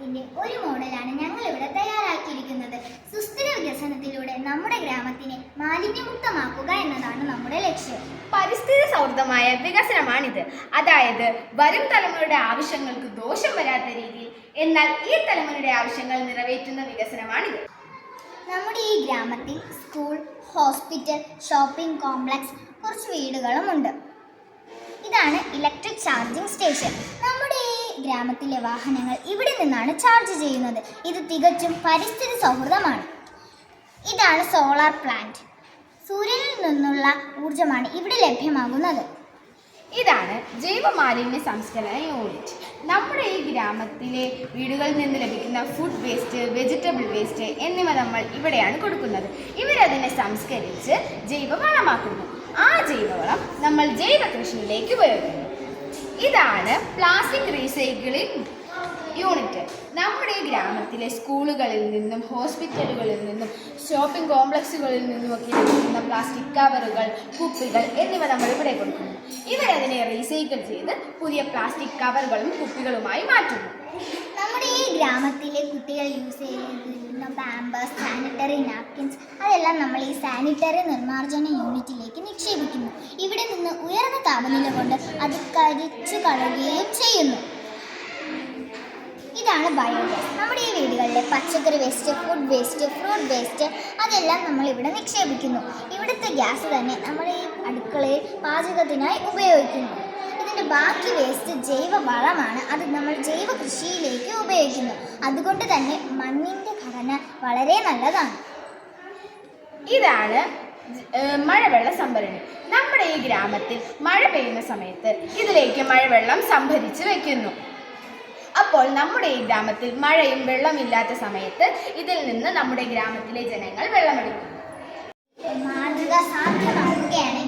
ഗ്രാമത്തിന്റെ ഒരു മോഡലാണ് ഞങ്ങൾ ഇവിടെ തയ്യാറാക്കിയിരിക്കുന്നത്. സുസ്ഥിര വികസനത്തിലൂടെ നമ്മുടെ ഗ്രാമത്തിനെ മാലിന്യമുക്തമാക്കുക എന്നതാണ് നമ്മുടെ ലക്ഷ്യം. പരിസ്ഥിതി സൗഹൃദമായ വികസനമാണിത്. അതായത് വരും തലമുറയുടെ ആവശ്യങ്ങൾക്ക് ദോഷം വരാത്ത രീതിയിൽ, എന്നാൽ ഈ തലമുറയുടെ ആവശ്യങ്ങൾ നിറവേറ്റുന്ന വികസനമാണിത്. നമ്മുടെ ഈ ഗ്രാമത്തിൽ സ്കൂൾ, ഹോസ്പിറ്റൽ, ഷോപ്പിംഗ് കോംപ്ലക്സ്, കുറച്ച് വീടുകളുമുണ്ട്. ഇതാണ് ഇലക്ട്രിക് ചാർജിംഗ് സ്റ്റേഷൻ. നമ്മുടെ ഈ ഗ്രാമത്തിലെ വാഹനങ്ങൾ ഇവിടെ നിന്നാണ് ചാർജ് ചെയ്യുന്നത്. ഇത് തികച്ചും പരിസ്ഥിതി സൗഹൃദമാണ്. ഇതാണ് സോളാർ പ്ലാന്റ്. സൂര്യനിൽ നിന്നുള്ള ഊർജമാണ് ഇവിടെ ലഭ്യമാകുന്നത്. ഇതാണ് ജൈവമാലിന്യ സംസ്കരണ യൂണിറ്റ്. നമ്മുടെ ഈ ഗ്രാമത്തിലെ വീടുകളിൽ നിന്ന് ലഭിക്കുന്ന ഫുഡ് വേസ്റ്റ്, വെജിറ്റബിൾ വേസ്റ്റ് എന്നിവ നമ്മൾ ഇവിടെയാണ് കൊടുക്കുന്നത്. ഇവരതിനെ സംസ്കരിച്ച് ജൈവവളമാക്കുന്നു. ആ ജൈവവളം നമ്മൾ ജൈവ കൃഷിയിലേക്ക് ഉപയോഗിക്കുന്നു. ഇതാണ് പ്ലാസ്റ്റിക് റീസൈക്ലിംഗ് യൂണിറ്റ്. നമ്മുടെ ഈ ഗ്രാമത്തിലെ സ്കൂളുകളിൽ നിന്നും, ഹോസ്പിറ്റലുകളിൽ നിന്നും, ഷോപ്പിംഗ് കോംപ്ലക്സുകളിൽ നിന്നുമൊക്കെ ലഭിക്കുന്ന പ്ലാസ്റ്റിക് കവറുകൾ, കുപ്പികൾ എന്നിവ നമ്മൾ ഇവിടെ കൊടുക്കുന്നു. ഇവരതിനെ റീസൈക്കിൾ ചെയ്ത് പുതിയ പ്ലാസ്റ്റിക് കവറുകളും കുപ്പികളുമായി മാറ്റുന്നു. നമ്മുടെ ഈ ഗ്രാമത്തിലെ കുട്ടികൾ യൂസ് ചെയ്യുന്ന പാമ്പേഴ്സ്, സാനിറ്ററി നാപ്കിൻസ് അതെല്ലാം നമ്മൾ ഈ സാനിറ്ററി നിർമ്മാർജ്ജന യൂണിറ്റിലേക്ക് നിക്ഷേപിക്കുന്നു. ഇവിടെ നിന്ന് ഉയർന്ന താപനില കൊണ്ട് അത് കരിച്ചു കളയുകയും ചെയ്യുന്നു. ഇതാണ് ബയോഗ്യാസ്. നമ്മുടെ ഈ വീടുകളിലെ പച്ചക്കറി waste, food waste, fruit waste അതെല്ലാം നമ്മൾ ഇവിടെ നിക്ഷേപിക്കുന്നു. ഇവിടുത്തെ ഗ്യാസ് തന്നെ നമ്മുടെ ഈ അടുക്കളയിൽ പാചകത്തിനായി ഉപയോഗിക്കുന്നു. ഇതിൻ്റെ ബാക്കി വേസ്റ്റ് ജൈവ വളമാണ്. അത് നമ്മൾ ജൈവ കൃഷിയിലേക്ക് ഉപയോഗിക്കുന്നു. അതുകൊണ്ട് തന്നെ മണ്ണിൻ്റെ ഘടന വളരെ നല്ലതാണ്. ഇതാണ് മഴവെള്ള സംഭരണി. നമ്മുടെ ഈ ഗ്രാമത്തിൽ മഴ പെയ്യുന്ന സമയത്ത് ഇതിലേക്ക് മഴവെള്ളം സംഭരിച്ച് വയ്ക്കുന്നു. അപ്പോൾ നമ്മുടെ ഈ ഗ്രാമത്തിൽ മഴയും വെള്ളമില്ലാത്ത സമയത്ത് ഇതിൽ നിന്ന് നമ്മുടെ ഗ്രാമത്തിലെ ജനങ്ങൾ വെള്ളമെടുക്കുന്നു. മാതൃക സാധ്യമാക്കുകയാണ്